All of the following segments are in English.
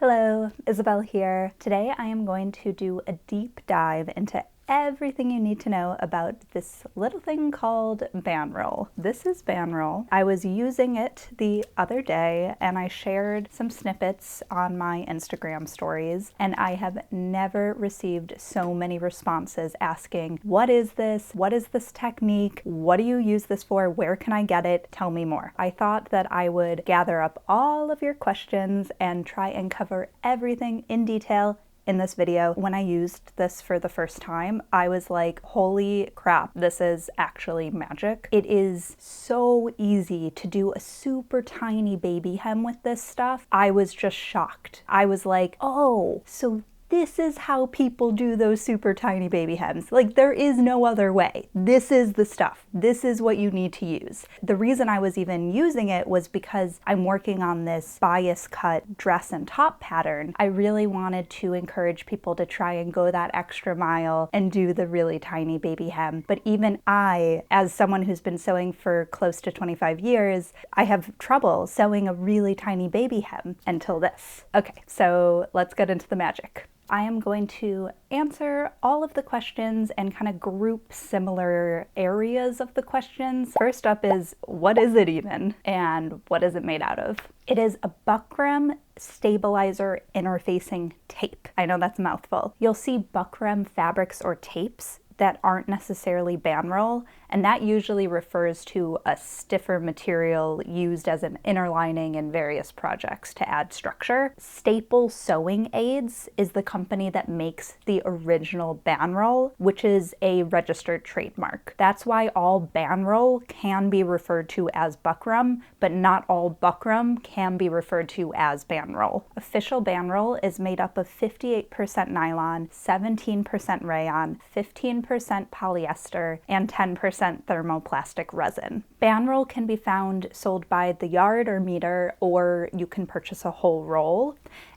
Hello, Isabel here. Today I am going to do a deep dive into everything you need to know about this little thing called Ban-Rol. This is Ban-Rol. I was using it the other day and I shared some snippets on my Instagram stories, and I have never received so many responses asking, what is this? What is this technique? What do you use this for? Where can I get it? Tell me more. I thought that I would gather up all of your questions and try and cover everything in detail in this video. When I used this for the first time, I was like, holy crap, this is actually magic. It is so easy to do a super tiny baby hem with this stuff. I was just shocked. I was like, oh, so this is how people do those super tiny baby hems. Like, there is no other way. This is the stuff. This is what you need to use. The reason I was even using it was because I'm working on this bias cut dress and top pattern. I really wanted to encourage people to try and go that extra mile and do the really tiny baby hem. But even I, as someone who's been sewing for close to 25 years, I have trouble sewing a really tiny baby hem until this. Okay, so let's get into the magic. I am going to answer all of the questions and kind of group similar areas of the questions. First up is, what is it even? And what is it made out of? It is a buckram stabilizer interfacing tape. I know that's a mouthful. You'll see buckram fabrics or tapes that aren't necessarily Ban-Rol, and that usually refers to a stiffer material used as an inner lining in various projects to add structure. Staple Sewing Aids is the company that makes the original Ban-Rol, which is a registered trademark. That's why all Ban-Rol can be referred to as buckram, but not all buckram can be referred to as Ban-Rol. Official Ban-Rol is made up of 58% nylon, 17% rayon, 15% polyester, and 10% thermoplastic resin. Ban-Rol can be found sold by the yard or meter, or you can purchase a whole roll.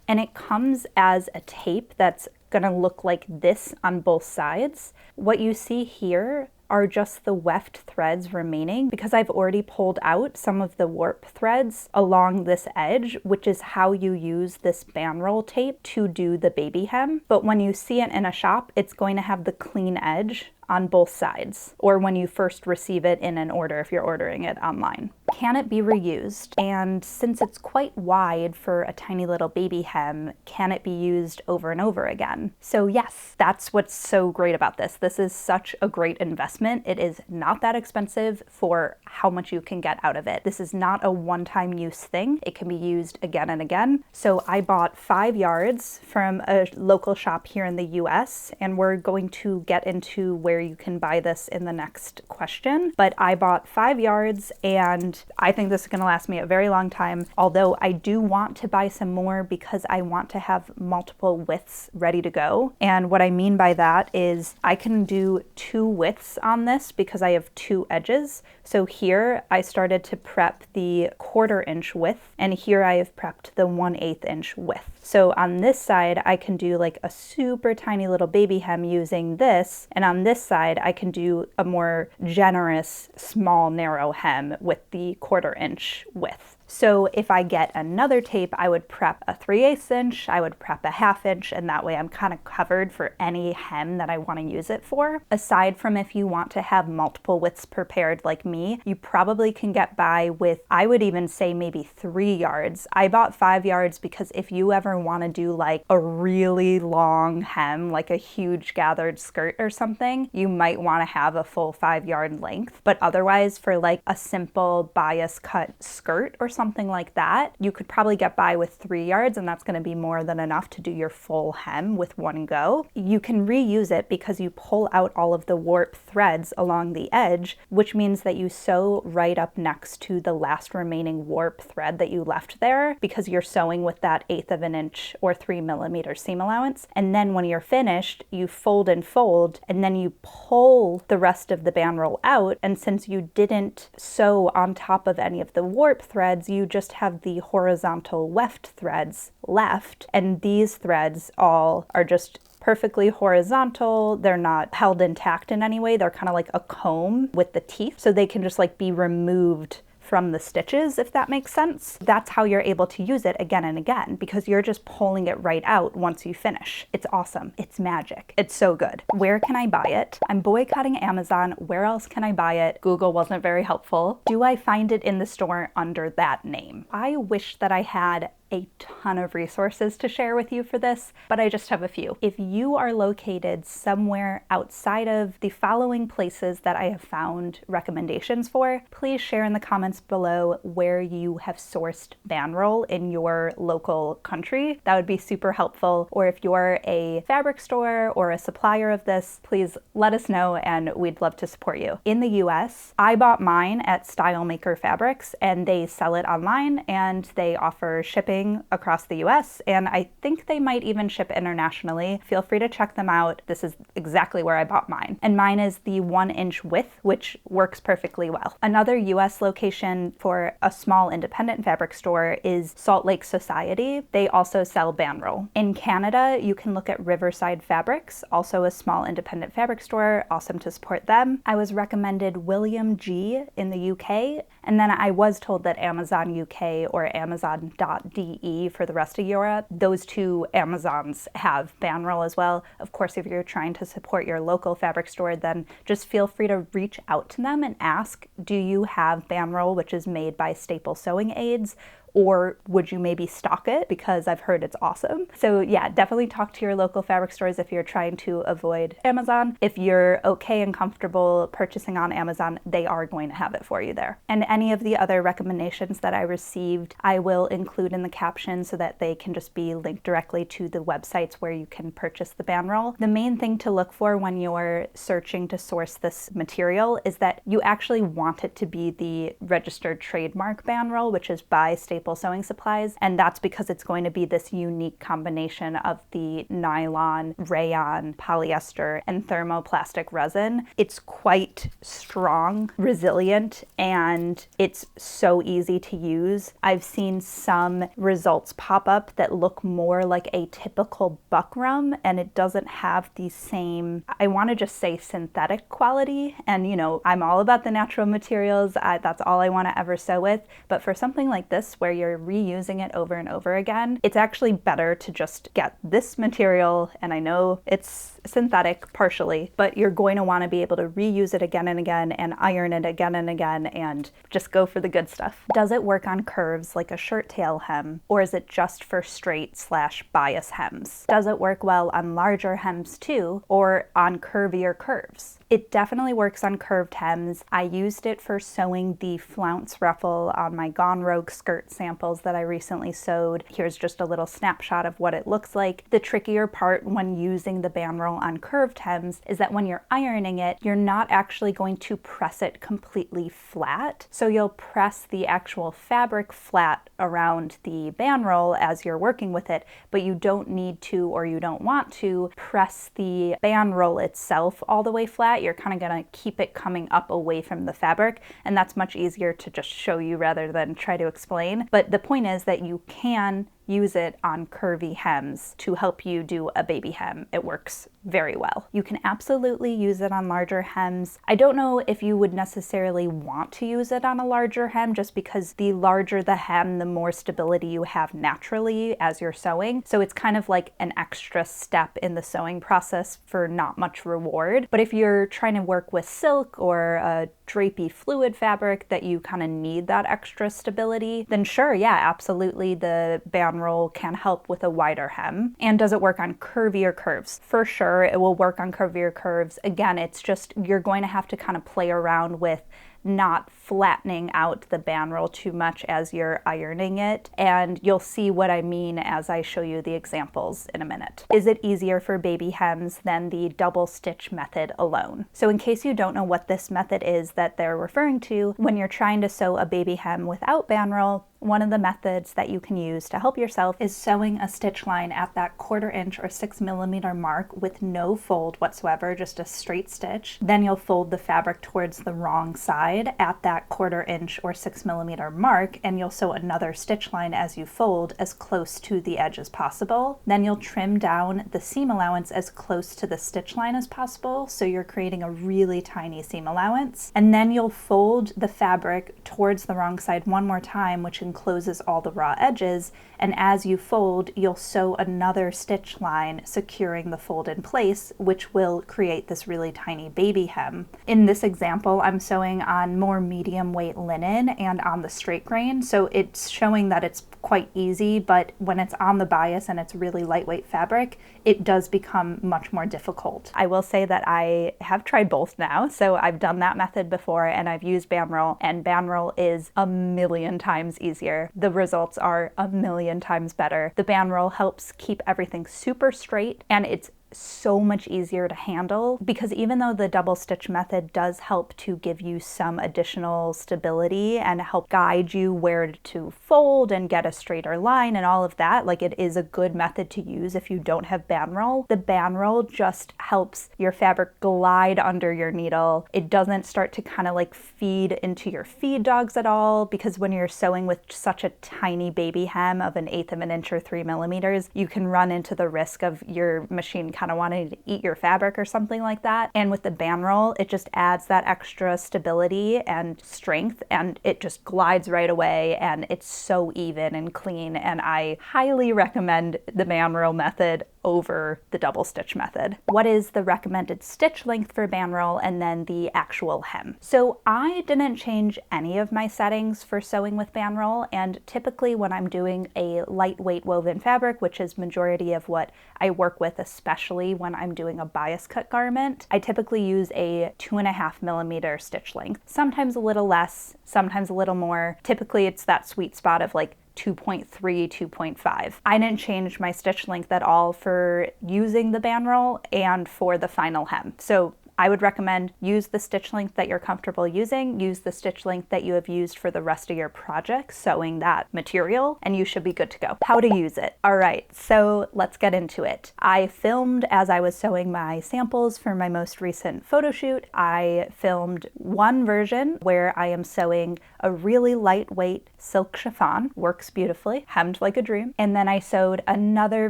And it comes as a tape that's gonna look like this on both sides. What you see here are just the weft threads remaining because I've already pulled out some of the warp threads along this edge, which is how you use this Ban-Rol tape to do the baby hem. But when you see it in a shop, it's going to have the clean edge on both sides, or when you first receive it in an order if you're ordering it online. Can it be reused? And since it's quite wide for a tiny little baby hem, can it be used over and over again? So yes, that's what's so great about this. This is such a great investment. It is not that expensive for how much you can get out of it. This is not a one-time use thing. It can be used again and again. So I bought 5 yards from a local shop here in the US, and we're going to get into where you can buy this in the next question. But I bought 5 yards, and I think this is going to last me a very long time, although I do want to buy some more because I want to have multiple widths ready to go. And what I mean by that is I can do 2 widths on this because I have 2 edges. So here I started to prep the 1/4 inch width, and here I have prepped the 1/8 inch width. So on this side, I can do like a super tiny little baby hem using this, and on this side, I can do a more generous, small, narrow hem with the 1/4 inch width. So if I get another tape, I would prep a 3/8 inch, I would prep a 1/2 inch, and that way I'm kind of covered for any hem that I want to use it for. Aside from if you want to have multiple widths prepared like me, you probably can get by with, I would even say maybe 3 yards. I bought 5 yards because if you ever want to do like a really long hem, like a huge gathered skirt or something, you might want to have a full 5 yard length. But otherwise, for like a simple bias cut skirt or something like that, you could probably get by with 3 yards, and that's going to be more than enough to do your full hem with one go. You can reuse it because you pull out all of the warp threads along the edge, which means that you sew right up next to the last remaining warp thread that you left there because you're sewing with that 1/8 of an inch or 3mm seam allowance. And then when you're finished, you fold and fold, and then you pull the rest of the Ban-Rol out. And since you didn't sew on top of any of the warp threads, you just have the horizontal weft threads left, and these threads all are just perfectly horizontal. They're not held intact in any way. They're kind of like a comb with the teeth, so they can just like be removed from the stitches, if that makes sense. That's how you're able to use it again and again, because you're just pulling it right out once you finish. It's awesome. It's magic. It's so good. Where can I buy it? I'm boycotting Amazon. Where else can I buy it? Google wasn't very helpful. Do I find it in the store under that name? I wish that I had a ton of resources to share with you for this, but I just have a few. If you are located somewhere outside of the following places that I have found recommendations for, please share in the comments below where you have sourced Ban-Rol in your local country. That would be super helpful. Or if you're a fabric store or a supplier of this, please let us know and we'd love to support you. In the US, I bought mine at Stylemaker Fabrics and they sell it online and they offer shipping across the US, and I think they might even ship internationally. Feel free to check them out. This is exactly where I bought mine. And mine is the 1-inch width, which works perfectly well. Another US location for a small independent fabric store is Salt Lake Sewciety. They also sell Ban-Rol. In Canada, you can look at Riverside Fabrics, also a small independent fabric store. Awesome to support them. I was recommended William G in the UK, and then I was told that Amazon UK or Amazon.de for the rest of Europe. Those two Amazons have Ban-Rol as well. Of course, if you're trying to support your local fabric store, then just feel free to reach out to them and ask, do you have Ban-Rol, which is made by Staple Sewing Aids? Or would you maybe stock it? Because I've heard it's awesome. So yeah, definitely talk to your local fabric stores if you're trying to avoid Amazon. If you're okay and comfortable purchasing on Amazon, they are going to have it for you there. And any of the other recommendations that I received, I will include in the caption so that they can just be linked directly to the websites where you can purchase the Ban-Rol. The main thing to look for when you're searching to source this material is that you actually want it to be the registered trademark Ban-Rol, which is by Staple Sewing Supplies, and that's because it's going to be this unique combination of the nylon, rayon, polyester, and thermoplastic resin. It's quite strong, resilient, and it's so easy to use. I've seen some results pop up that look more like a typical buckram, and it doesn't have the same, I want to just say, synthetic quality. And you know, I'm all about the natural materials. That's all I want to ever sew with. But for something like this, where you're reusing it over and over again, it's actually better to just get this material, and I know it's synthetic partially, but you're going to want to be able to reuse it again and again and iron it again and again and just go for the good stuff. Does it work on curves like a shirt tail hem, or is it just for straight/bias hems? Does it work well on larger hems too, or on curvier curves? It definitely works on curved hems. I used it for sewing the flounce ruffle on my Gone Rogue skirt samples that I recently sewed. Here's just a little snapshot of what it looks like. The trickier part when using the Ban-Rol on curved hems is that when you're ironing it, you're not actually going to press it completely flat. So you'll press the actual fabric flat around the Ban-Rol as you're working with it, but you don't need to, or you don't want to, press the Ban-Rol itself all the way flat. You're kind of going to keep it coming up away from the fabric, and that's much easier to just show you rather than try to explain. But the point is that you can use it on curvy hems to help you do a baby hem. It works very well. You can absolutely use it on larger hems. I don't know if you would necessarily want to use it on a larger hem, just because the larger the hem, the more stability you have naturally as you're sewing. So it's kind of like an extra step in the sewing process for not much reward. But if you're trying to work with silk or a drapey fluid fabric that you kind of need that extra stability, then sure, yeah, absolutely, the Ban-Rol can help with a wider hem. And does it work on curvier curves? For sure, it will work on curvier curves. Again, it's just, you're going to have to kind of play around with not flattening out the Ban-Rol too much as you're ironing it, and you'll see what I mean as I show you the examples in a minute. Is it easier for baby hems than the double stitch method alone? So in case you don't know what this method is that they're referring to, when you're trying to sew a baby hem without Ban-Rol, One of the methods that you can use to help yourself is sewing a stitch line at that 1/4 inch or 6 mm mark with no fold whatsoever, just a straight stitch. Then you'll fold the fabric towards the wrong side at that 1/4 inch or 6 mm mark, and you'll sew another stitch line as you fold as close to the edge as possible. Then you'll trim down the seam allowance as close to the stitch line as possible, so you're creating a really tiny seam allowance. And then you'll fold the fabric towards the wrong side one more time, which encloses all the raw edges, and as you fold, you'll sew another stitch line securing the fold in place, which will create this really tiny baby hem. In this example, I'm sewing on more medium weight linen and on the straight grain, so it's showing that it's quite easy, but when it's on the bias and it's really lightweight fabric, it does become much more difficult. I will say that I have tried both now, so I've done that method before and I've used Ban-Rol, and Ban-Rol is a million times easier. The results are a million times better. The Ban-Rol helps keep everything super straight, and it's so much easier to handle, because even though the double stitch method does help to give you some additional stability and help guide you where to fold and get a straighter line and all of that, like, it is a good method to use if you don't have Ban-Rol. The Ban-Rol just helps your fabric glide under your needle. It doesn't start to kind of like feed into your feed dogs at all, because when you're sewing with such a tiny baby hem of 1/8 of an inch or 3 mm, you can run into the risk of your machine kind of wanting to eat your fabric or something like that. And with the Ban-Rol, it just adds that extra stability and strength, and it just glides right away, and it's so even and clean, and I highly recommend the Ban-Rol method over the double stitch method. What is the recommended stitch length for Ban-Rol, and then the actual hem? So I didn't change any of my settings for sewing with Ban-Rol, and typically when I'm doing a lightweight woven fabric, which is majority of what I work with, especially when I'm doing a bias cut garment, I typically use a 2.5 mm stitch length. Sometimes a little less, sometimes a little more. Typically it's that sweet spot of like 2.3, 2.5. I didn't change my stitch length at all for using the Ban-Rol and for the final hem. So I would recommend use the stitch length that you're comfortable using, use the stitch length that you have used for the rest of your project sewing that material, and you should be good to go. How to use it. All right, so let's get into it. I filmed as I was sewing my samples for my most recent photo shoot. I filmed one version where I am sewing a really lightweight silk chiffon, works beautifully, hemmed like a dream. And then I sewed another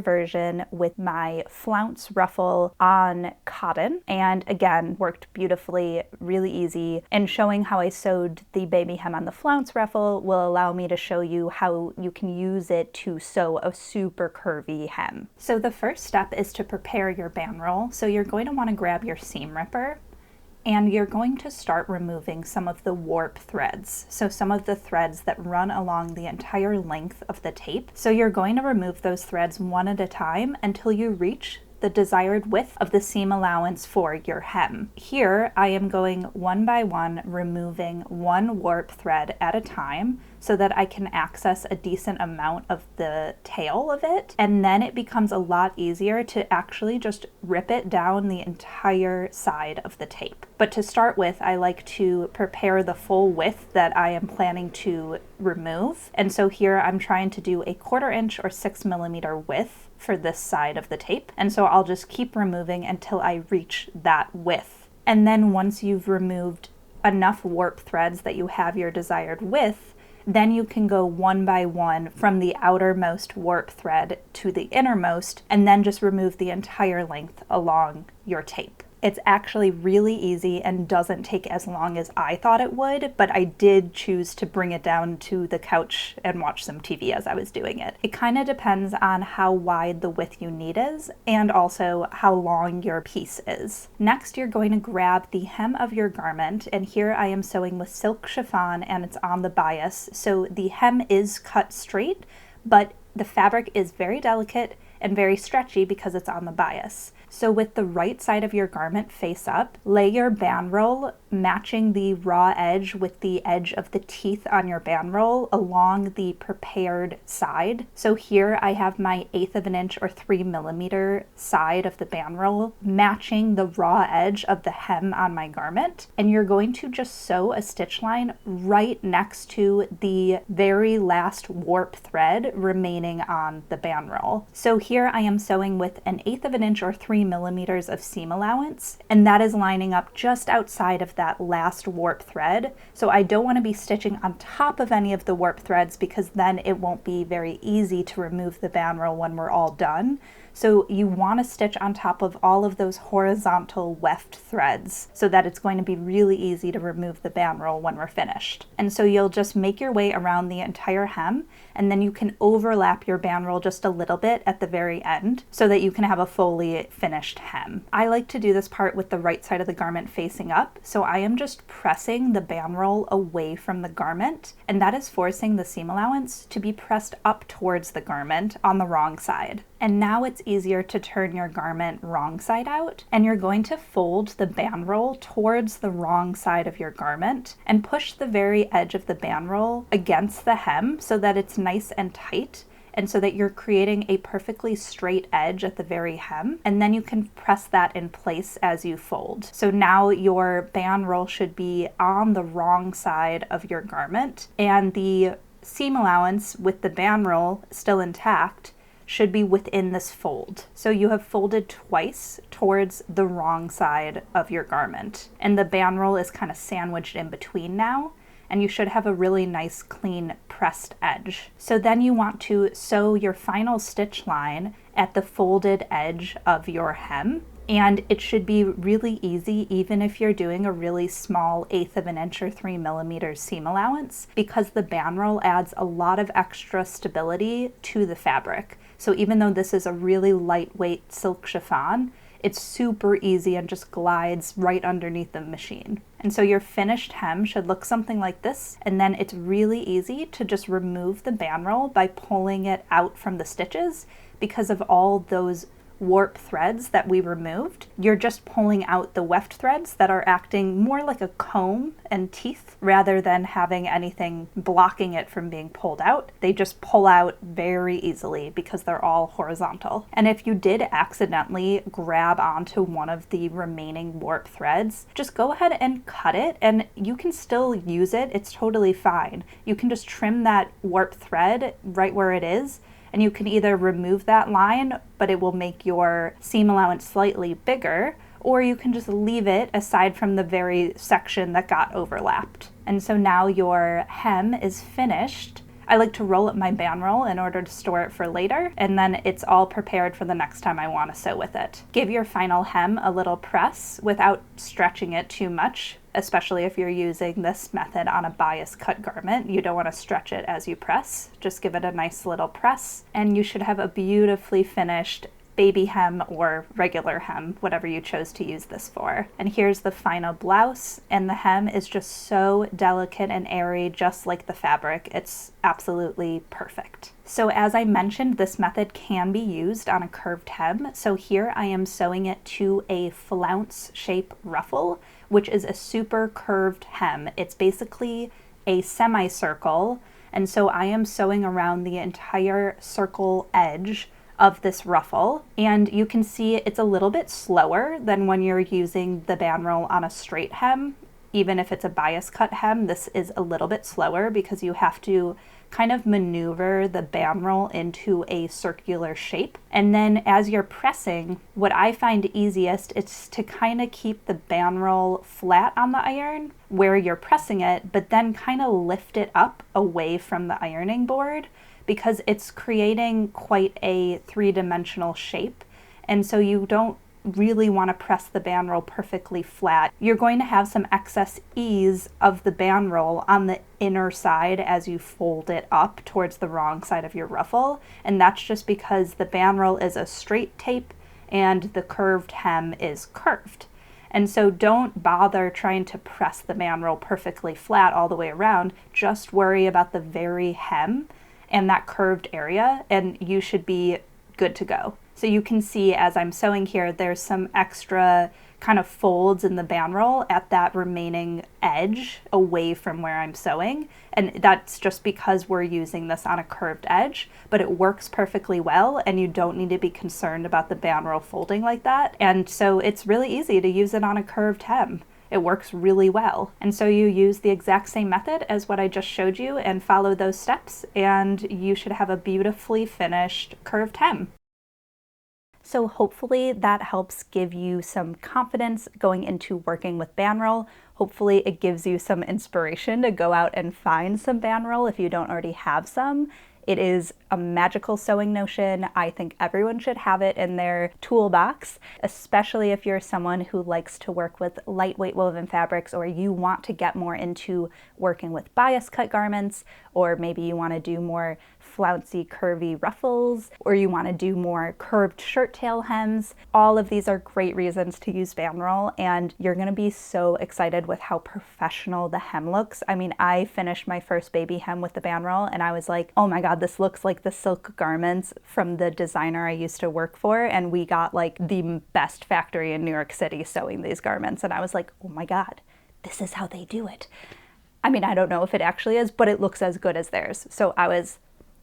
version with my flounce ruffle on cotton, and again, worked beautifully, really easy. And showing how I sewed the baby hem on the flounce ruffle will allow me to show you how you can use it to sew a super curvy hem. So the first step is to prepare your Ban-Rol. So you're going to want to grab your seam ripper, and you're going to start removing some of the warp threads. So some of the threads that run along the entire length of the tape. So you're going to remove those threads one at a time until you reach the desired width of the seam allowance for your hem. Here I am going one by one, removing one warp thread at a time so that I can access a decent amount of the tail of it, and then it becomes a lot easier to actually just rip it down the entire side of the tape. But to start with, I like to prepare the full width that I am planning to remove, and so here I'm trying to do a 1/4 inch or 6 mm width for this side of the tape, and so I'll just keep removing until I reach that width. And then once you've removed enough warp threads that you have your desired width, then you can go one by one from the outermost warp thread to the innermost, and then just remove the entire length along your tape. It's actually really easy and doesn't take as long as I thought it would, but I did choose to bring it down to the couch and watch some TV as I was doing it. It kind of depends on how wide the width you need is, and also how long your piece is. Next, you're going to grab the hem of your garment, and here I am sewing with silk chiffon and it's on the bias, so the hem is cut straight, but the fabric is very delicate and very stretchy because it's on the bias. So with the right side of your garment face up, lay your Ban-Rol matching the raw edge with the edge of the teeth on your Ban-Rol along the prepared side. So here I have my 1/8 of an inch or 3mm side of the Ban-Rol matching the raw edge of the hem on my garment. And you're going to just sew a stitch line right next to the very last warp thread remaining on the Ban-Rol. So here I am sewing with an 1/8 of an inch or 3mm of seam allowance, and that is lining up just outside of that last warp thread. So I don't want to be stitching on top of any of the warp threads because then it won't be very easy to remove the Ban-Rol when we're all done. So you want to stitch on top of all of those horizontal weft threads so that it's going to be really easy to remove the Ban-Rol when we're finished. And so you'll just make your way around the entire hem, and then you can overlap your Ban-Rol just a little bit at the very end so that you can have a fully finished hem. I like to do this part with the right side of the garment facing up, so I am just pressing the Ban-Rol away from the garment, and that is forcing the seam allowance to be pressed up towards the garment on the wrong side. And now it's easier to turn your garment wrong side out, and you're going to fold the Ban-Rol towards the wrong side of your garment and push the very edge of the Ban-Rol against the hem so that it's nice and tight, and so that you're creating a perfectly straight edge at the very hem, and then you can press that in place as you fold. So now your Ban-Rol should be on the wrong side of your garment, and the seam allowance with the Ban-Rol still intact should be within this fold. So you have folded twice towards the wrong side of your garment, and the Ban-Rol is kind of sandwiched in between now, and you should have a really nice clean pressed edge. So then you want to sew your final stitch line at the folded edge of your hem, and it should be really easy even if you're doing a really small 1/8 of an inch or 3mm seam allowance, because the Ban-Rol adds a lot of extra stability to the fabric. So even though this is a really lightweight silk chiffon, it's super easy and just glides right underneath the machine. And so your finished hem should look something like this, and then it's really easy to just remove the Ban-Rol by pulling it out from the stitches because of all those warp threads that we removed. You're just pulling out the weft threads that are acting more like a comb and teeth rather than having anything blocking it from being pulled out. They just pull out very easily because they're all horizontal. And if you did accidentally grab onto one of the remaining warp threads, just go ahead and cut it, and you can still use it. It's totally fine. You can just trim that warp thread right where it is, and you can either remove that line, but it will make your seam allowance slightly bigger, or you can just leave it aside from the very section that got overlapped. And so now your hem is finished. I like to roll up my Ban-Rol in order to store it for later, and then it's all prepared for the next time I want to sew with it. Give your final hem a little press without stretching it too much, especially if you're using this method on a bias cut garment. You don't want to stretch it as you press. Just give it a nice little press, and you should have a beautifully finished baby hem or regular hem, whatever you chose to use this for. And here's the final blouse, and the hem is just so delicate and airy, just like the fabric. It's absolutely perfect. So as I mentioned, this method can be used on a curved hem. So here I am sewing it to a flounce shape ruffle, which is a super curved hem. It's basically a semicircle, and so I am sewing around the entire circle edge of this ruffle, and you can see it's a little bit slower than when you're using the Ban-Rol on a straight hem. Even if it's a bias cut hem, this is a little bit slower because you have to kind of maneuver the Ban-Rol into a circular shape. And then as you're pressing, what I find easiest is to kind of keep the Ban-Rol flat on the iron where you're pressing it, but then kind of lift it up away from the ironing board, because it's creating quite a three-dimensional shape. And so you don't really want to press the Ban-Rol perfectly flat. You're going to have some excess ease of the Ban-Rol on the inner side as you fold it up towards the wrong side of your ruffle. And that's just because the Ban-Rol is a straight tape and the curved hem is curved. And so don't bother trying to press the Ban-Rol perfectly flat all the way around. Just worry about the very hem and that curved area, and you should be good to go. So you can see as I'm sewing here, there's some extra kind of folds in the Ban-Rol at that remaining edge away from where I'm sewing. And that's just because we're using this on a curved edge, but it works perfectly well and you don't need to be concerned about the Ban-Rol folding like that. And so it's really easy to use it on a curved hem. It works really well. And so you use the exact same method as what I just showed you and follow those steps, and you should have a beautifully finished curved hem. So hopefully that helps give you some confidence going into working with Ban-Rol. Hopefully it gives you some inspiration to go out and find some Ban-Rol if you don't already have some. It is a magical sewing notion. I think everyone should have it in their toolbox, especially if you're someone who likes to work with lightweight woven fabrics, or you want to get more into working with bias cut garments, or maybe you want to do more flouncy, curvy ruffles, or you want to do more curved shirt tail hems. All of these are great reasons to use Ban-Rol, and you're going to be so excited with how professional the hem looks. I mean, I finished my first baby hem with the Ban-Rol, and I was like, oh my god, this looks like the silk garments from the designer I used to work for, and we got like the best factory in New York City sewing these garments, and I was like, oh my god, this is how they do it. I mean, I don't know if it actually is, but it looks as good as theirs. So I was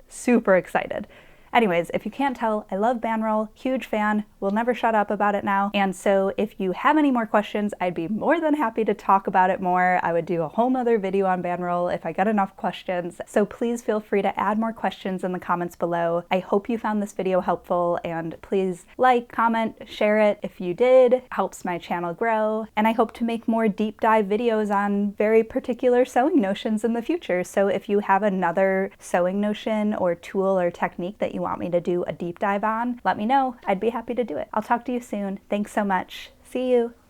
super excited. Anyways, if you can't tell, I love Ban-Rol, huge fan, will never shut up about it now. And so if you have any more questions, I'd be more than happy to talk about it more. I would do a whole nother video on Ban-Rol if I got enough questions. So please feel free to add more questions in the comments below. I hope you found this video helpful, and please like, comment, share it if you did. It helps my channel grow. And I hope to make more deep dive videos on very particular sewing notions in the future. So if you have another sewing notion or tool or technique that you want me to do a deep dive on, let me know. I'd be happy to do it. I'll talk to you soon. Thanks so much. See you.